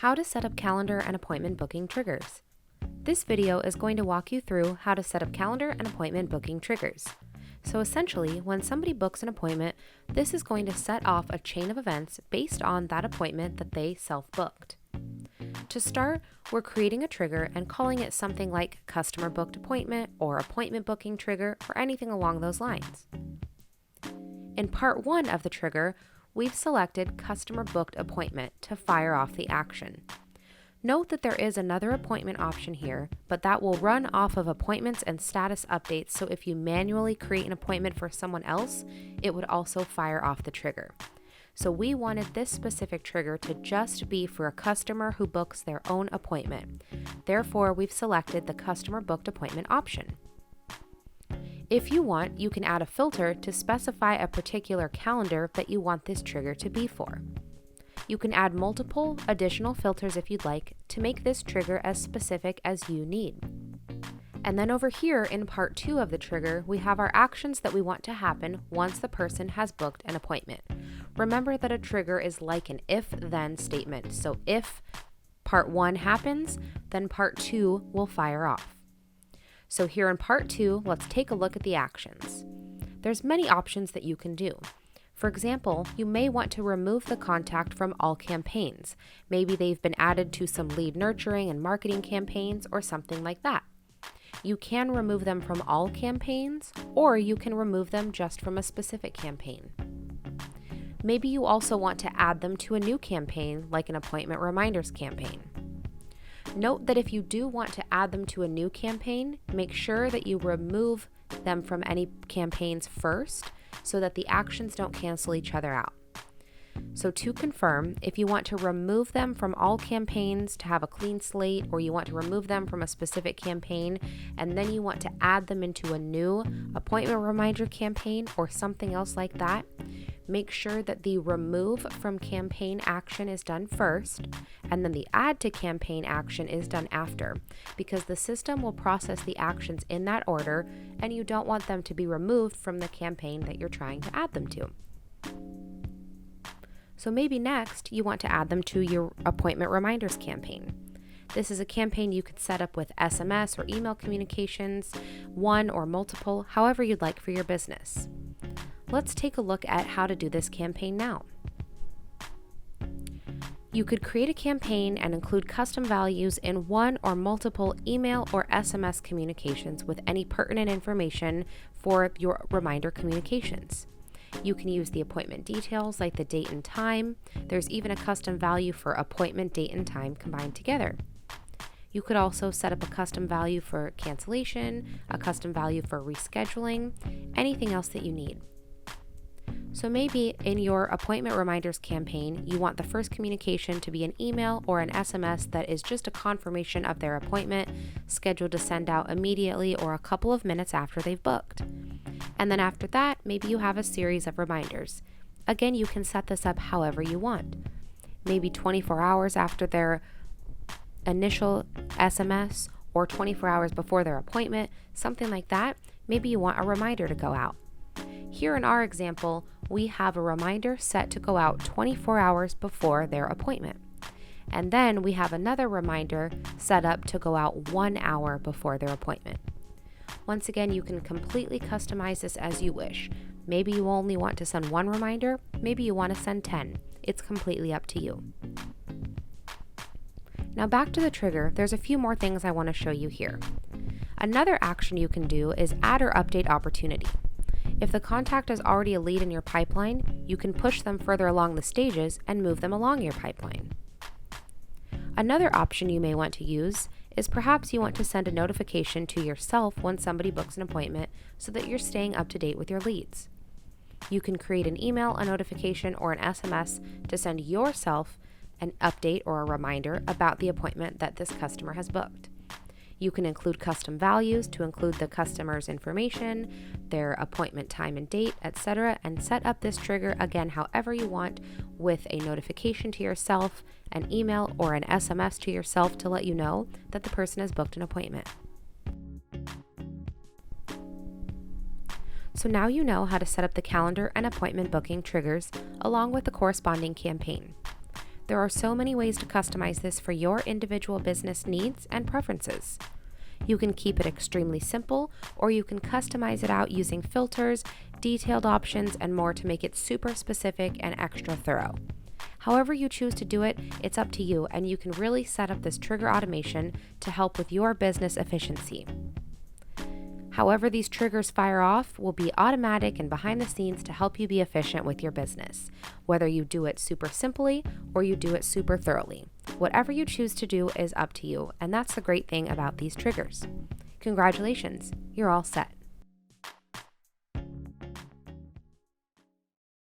How to set up calendar and appointment booking triggers. This video is going to walk you through how to set up calendar and appointment booking triggers. So essentially, when somebody books an appointment, this is going to set off a chain of events based on that appointment that they self-booked. To start, we're creating a trigger and calling it something like customer booked appointment or appointment booking trigger or anything along those lines. In part 1 of the trigger, we've selected customer booked appointment to fire off the action. Note that there is another appointment option here, but that will run off of appointments and status updates, so if you manually create an appointment for someone else, it would also fire off the trigger. So we wanted this specific trigger to just be for a customer who books their own appointment. Therefore, we've selected the customer booked appointment option. If you want, you can add a filter to specify a particular calendar that you want this trigger to be for. You can add multiple additional filters if you'd like to make this trigger as specific as you need. And then over here in part 2 of the trigger, we have our actions that we want to happen once the person has booked an appointment. Remember that a trigger is like an if-then statement. So if part 1 happens, then part 2 will fire off. So here in part 2, let's take a look at the actions. There's many options that you can do. For example, you may want to remove the contact from all campaigns. Maybe they've been added to some lead nurturing and marketing campaigns or something like that. You can remove them from all campaigns, or you can remove them just from a specific campaign. Maybe you also want to add them to a new campaign, like an appointment reminders campaign. Note that if you do want to add them to a new campaign, make sure that you remove them from any campaigns first so that the actions don't cancel each other out. So to confirm, if you want to remove them from all campaigns to have a clean slate, or you want to remove them from a specific campaign and then you want to add them into a new appointment reminder campaign or something else like that, make sure that the remove from campaign action is done first and then the add to campaign action is done after, because the system will process the actions in that order and you don't want them to be removed from the campaign that you're trying to add them to. So maybe next you want to add them to your appointment reminders campaign. This is a campaign you could set up with SMS or email communications, one or multiple, however you'd like for your business. Let's take a look at how to do this campaign now. You could create a campaign and include custom values in one or multiple email or SMS communications with any pertinent information for your reminder communications. You can use the appointment details like the date and time. There's even a custom value for appointment date and time combined together. You could also set up a custom value for cancellation, a custom value for rescheduling, anything else that you need. So maybe in your appointment reminders campaign, you want the first communication to be an email or an SMS that is just a confirmation of their appointment, scheduled to send out immediately or a couple of minutes after they've booked. And then after that, maybe you have a series of reminders. Again, you can set this up however you want. Maybe 24 hours after their initial SMS or 24 hours before their appointment, something like that. Maybe you want a reminder to go out. Here in our example, we have a reminder set to go out 24 hours before their appointment. And then we have another reminder set up to go out 1 hour before their appointment. Once again, you can completely customize this as you wish. Maybe you only want to send one reminder, maybe you want to send 10. It's completely up to you. Now back to the trigger, there's a few more things I want to show you here. Another action you can do is add or update opportunity. If the contact is already a lead in your pipeline, you can push them further along the stages and move them along your pipeline. Another option you may want to use is perhaps you want to send a notification to yourself when somebody books an appointment so that you're staying up to date with your leads. You can create an email, a notification, or an SMS to send yourself an update or a reminder about the appointment that this customer has booked. You can include custom values to include the customer's information, their appointment time and date, etc., and set up this trigger again however you want, with a notification to yourself, an email, or an SMS to yourself to let you know that the person has booked an appointment. So now you know how to set up the calendar and appointment booking triggers along with the corresponding campaign. There are so many ways to customize this for your individual business needs and preferences. You can keep it extremely simple, or you can customize it out using filters, detailed options, and more to make it super specific and extra thorough. However you choose to do it, it's up to you, and you can really set up this trigger automation to help with your business efficiency. However these triggers fire off will be automatic and behind the scenes to help you be efficient with your business, whether you do it super simply or you do it super thoroughly. Whatever you choose to do is up to you, and that's the great thing about these triggers. Congratulations, you're all set.